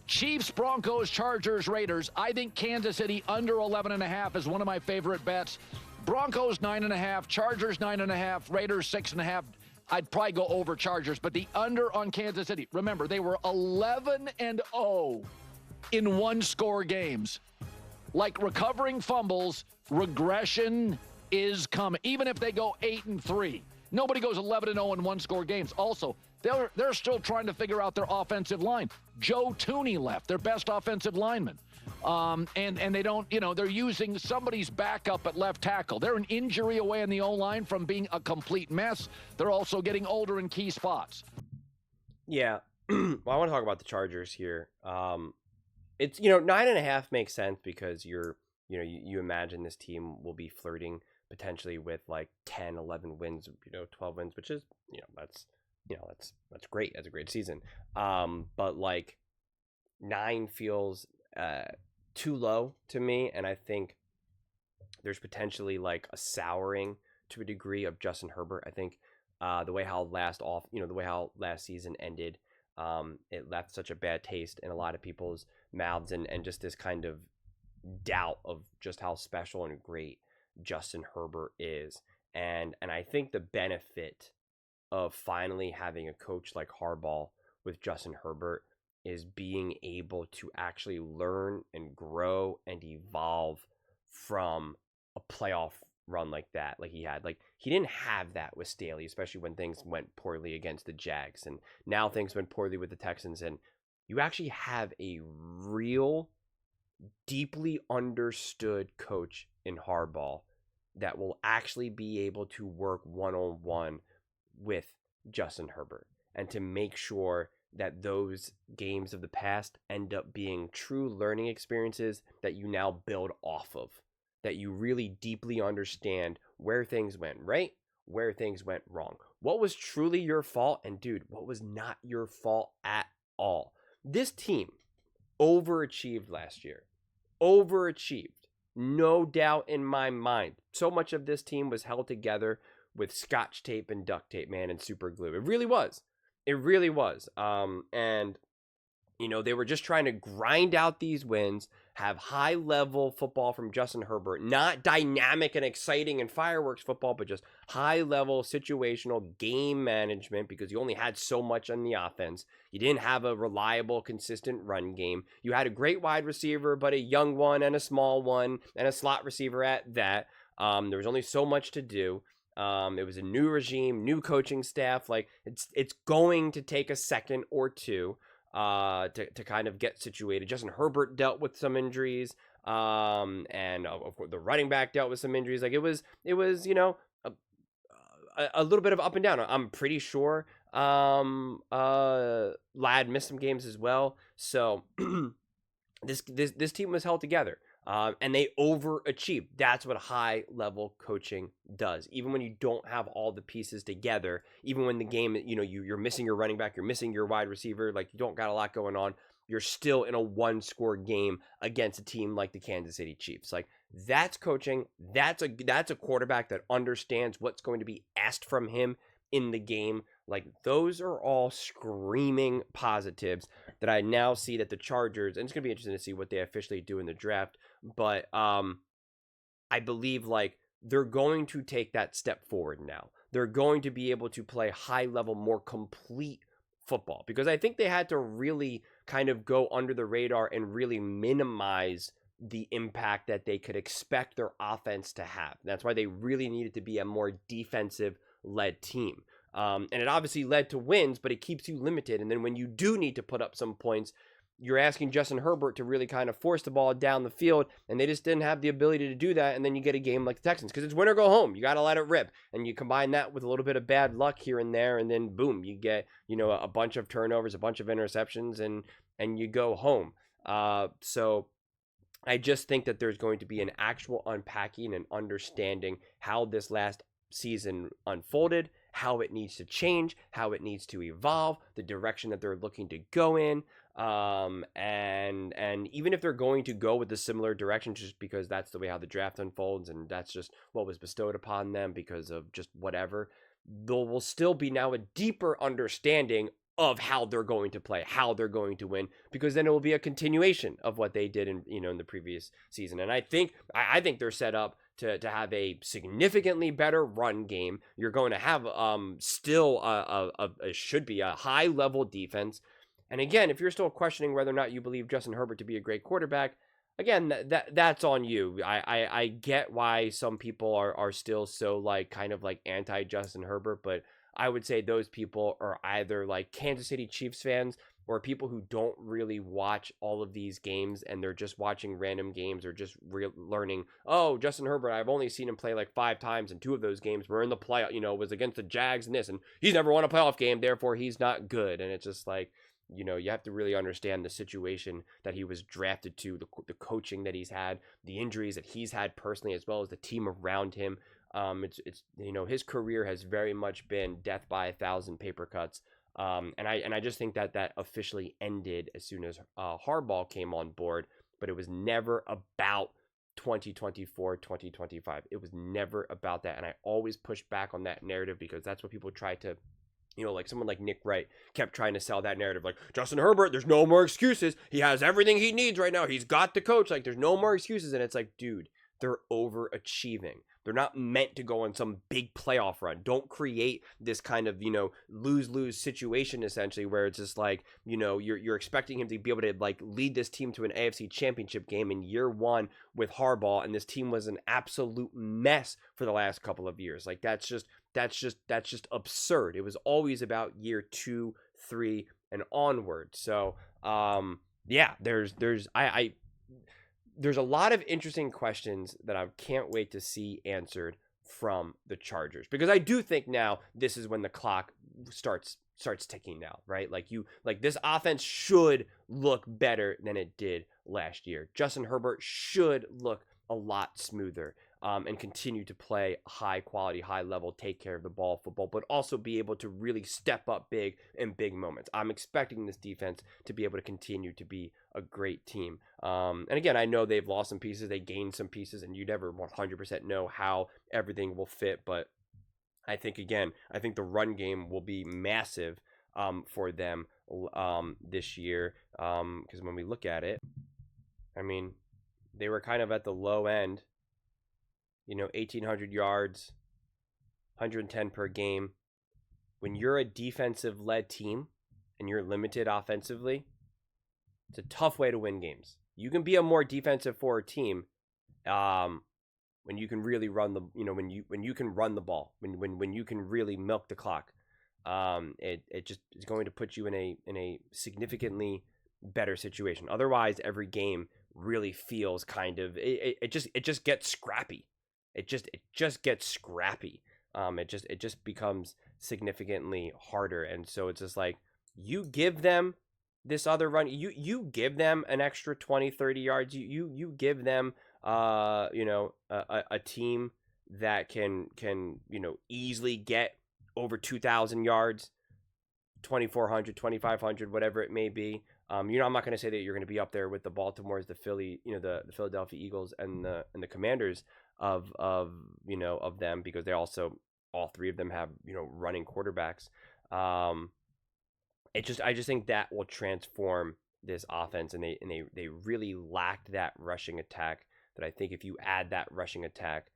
Chiefs, Broncos, Chargers, Raiders. I think Kansas City under 11.5 is one of my favorite bets. Broncos 9.5, Chargers 9.5, Raiders 6.5. I'd probably go over Chargers, but the under on Kansas City. Remember, they were 11-0 in one-score games. Like recovering fumbles, regression is coming. Even if they go 8-3, nobody goes 11-0 in one-score games. Also, they're still trying to figure out their offensive line. Joe Tooney left, their best offensive lineman. And they don't, they're using somebody's backup at left tackle. They're an injury away in the O-line from being a complete mess. They're also getting older in key spots. Yeah. Well, I want to talk about the Chargers here. It's, 9.5 makes sense because you imagine this team will be flirting potentially with like 10, 11 wins, 12 wins, which is, that's great. That's a great season. But like 9 feels too low to me, and I think there's potentially like a souring to a degree of Justin Herbert. I think the way how last season ended, it left such a bad taste in a lot of people's mouths, and just this kind of doubt of just how special and great Justin Herbert is. And I think the benefit of finally having a coach like Harbaugh with Justin Herbert is being able to actually learn and grow and evolve from a playoff run like that, like he had. Like, he didn't have that with Staley, especially when things went poorly against the Jags, and now things went poorly with the Texans. And you actually have a real deeply understood coach in Harbaugh that will actually be able to work one-on-one with Justin Herbert and to make sure that those games of the past end up being true learning experiences that you now build off of, that you really deeply understand where things went right, where things went wrong, what was truly your fault, and dude, what was not your fault at all. This team overachieved last year. Overachieved. No doubt in my mind. So much of this team was held together with scotch tape and duct tape, man, and super glue. It really was. It really was. And, they were just trying to grind out these wins, have high-level football from Justin Herbert, not dynamic and exciting and fireworks football, but just high-level situational game management, because you only had so much on the offense. You didn't have a reliable, consistent run game. You had a great wide receiver, but a young one and a small one and a slot receiver at that. There was only so much to do. It was a new regime, new coaching staff. Like, it's going to take a second or two to kind of get situated. Justin Herbert dealt with some injuries, and of course the running back dealt with some injuries. Like, it was a little bit of up and down. I'm pretty sure Ladd missed some games as well. So this team was held together. And they overachieved. That's what high-level coaching does. Even when you don't have all the pieces together, even when the game, you're missing your running back, you're missing your wide receiver, like you don't got a lot going on, you're still in a one-score game against a team like the Kansas City Chiefs. Like, that's coaching. That's a quarterback that understands what's going to be asked from him in the game. Like, those are all screaming positives that I now see that the Chargers, and it's going to be interesting to see what they officially do in the draft, but I believe like they're going to take that step forward now. They're going to be able to play high level, more complete football, because I think they had to really kind of go under the radar and really minimize the impact that they could expect their offense to have. That's why they really needed to be a more defensive led team. And it obviously led to wins, but it keeps you limited. And then when you do need to put up some points, you're asking Justin Herbert to really kind of force the ball down the field, and they just didn't have the ability to do that. And then you get a game like the Texans, because it's win or go home. You got to let it rip. And you combine that with a little bit of bad luck here and there, and then boom, you get, a bunch of turnovers, a bunch of interceptions, and you go home. So I just think that there's going to be an actual unpacking and understanding how this last season unfolded, how it needs to change, how it needs to evolve, the direction that they're looking to go in. And even if they're going to go with a similar direction, just because that's the way how the draft unfolds and that's just what was bestowed upon them because of just whatever, there will still be now a deeper understanding of how they're going to play, how they're going to win, because then it will be a continuation of what they did in the previous season. And I think they're set up to have a significantly better run game. You're going to have still should be a high level defense. And again, if you're still questioning whether or not you believe Justin Herbert to be a great quarterback, again, that's on you. I get why some people are still so like kind of like anti Justin Herbert, but I would say those people are either like Kansas City Chiefs fans or people who don't really watch all of these games and they're just watching random games or just learning, oh, Justin Herbert, I've only seen him play like 5 times and 2 of those games were in the play, was against the Jags and this, and he's never won a playoff game, therefore he's not good. And it's just like, you have to really understand the situation that he was drafted to, the coaching that he's had, the injuries that he's had personally, as well as the team around him. It's his career has very much been death by 1,000 paper cuts. And I just think that officially ended as soon as Harbaugh came on board, but it was never about 2024, 2025. It was never about that. And I always push back on that narrative because that's what people try to, like someone like Nick Wright kept trying to sell that narrative. Like, Justin Herbert, there's no more excuses. He has everything he needs right now. He's got the coach. Like, there's no more excuses. And it's like, dude, they're overachieving. They're not meant to go on some big playoff run. Don't create this kind of, lose-lose situation, essentially, where it's just like, you're expecting him to be able to, like, lead this team to an AFC championship game in year 1 with Harbaugh, and this team was an absolute mess for the last couple of years. Like, that's just absurd. It was always about year 2, 3, and onward. So, yeah, there's a lot of interesting questions that I can't wait to see answered from the Chargers, because I do think now this is when the clock starts ticking now, right? Like this offense should look better than it did last year. Justin Herbert should look a lot smoother. And continue to play high quality, high level, take care of the ball football, but also be able to really step up big in big moments. I'm expecting this defense to be able to continue to be a great team. And again, I know they've lost some pieces, they gained some pieces, and you never 100% know how everything will fit. But I think the run game will be massive for them this year. Because when we look at it, I mean, they were kind of at the low end. 1,800 yards, 110 per game. When you're a defensive-led team and you're limited offensively, it's a tough way to win games. You can be a more defensive-forward team when you can really run the, when you can run the ball, when you can really milk the clock. It just is going to put you in a significantly better situation. Otherwise, every game really feels kind of it just gets scrappy. It just gets scrappy. It just becomes significantly harder. And so it's just like, you give them this other run, you give them an extra 20, 30 yards, you give them a team that can easily get over 2,000 yards, 2,400, 2,500, whatever it may be. I'm not going to say that you're going to be up there with the Baltimore's, the Philly, the Philadelphia Eagles and the Commanders of them, because they also, all 3 of them have, running quarterbacks. I just think that will transform this offense, and they really lacked that rushing attack, that I think if you add that rushing attack,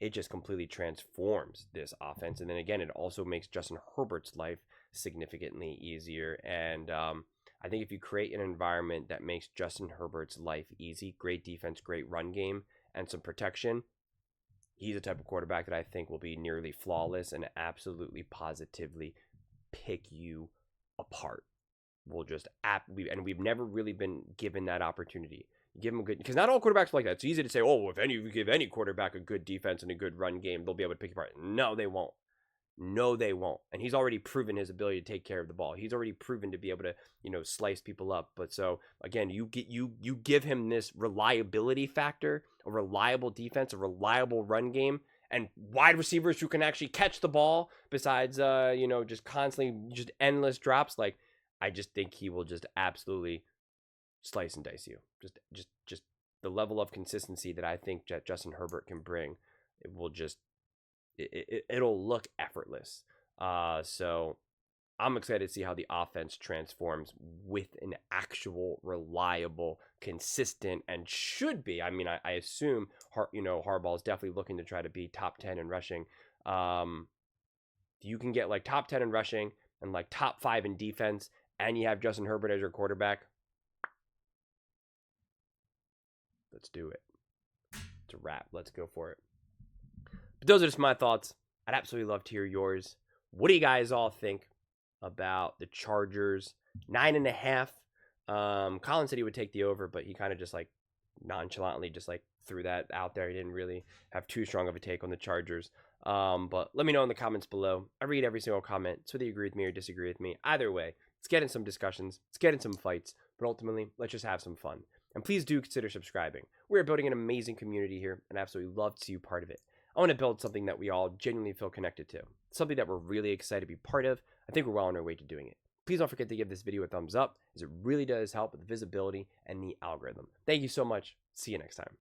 it just completely transforms this offense. And then again, it also makes Justin Herbert's life significantly easier. And I think if you create an environment that makes Justin Herbert's life easy, great defense, great run game, and some protection, he's the type of quarterback that I think will be nearly flawless and absolutely positively pick you apart. We've never really been given that opportunity. Give him a good, because not all quarterbacks are like that. It's easy to say, oh, if you give any quarterback a good defense and a good run game, they'll be able to pick you apart. No, they won't. No, they won't. And he's already proven his ability to take care of the ball. He's already proven to be able to, slice people up. But so again, you give him this reliability factor, a reliable defense, a reliable run game, and wide receivers who can actually catch the ball besides, just constantly just endless drops. Like, I just think he will just absolutely slice and dice you. Just the level of consistency that I think that Justin Herbert can bring, it will just, it'll look effortless. So I'm excited to see how the offense transforms with an actual reliable, consistent, and should be. I mean, I assume Harbaugh is definitely looking to try to be top 10 in rushing. You can get like top 10 in rushing and like top 5 in defense, and you have Justin Herbert as your quarterback. Let's do it. It's a wrap. Let's go for it. But those are just my thoughts. I'd absolutely love to hear yours. What do you guys all think about the Chargers? 9.5. Colin said he would take the over, but he kind of just like nonchalantly just like threw that out there. He didn't really have too strong of a take on the Chargers. But let me know in the comments below. I read every single comment, so whether you agree with me or disagree with me. Either way, let's get in some discussions. Let's get in some fights. But ultimately, let's just have some fun. And please do consider subscribing. We're building an amazing community here, and I absolutely love to see you part of it. I want to build something that we all genuinely feel connected to. Something that we're really excited to be part of. I think we're well on our way to doing it. Please don't forget to give this video a thumbs up, as it really does help with the visibility and the algorithm. Thank you so much. See you next time.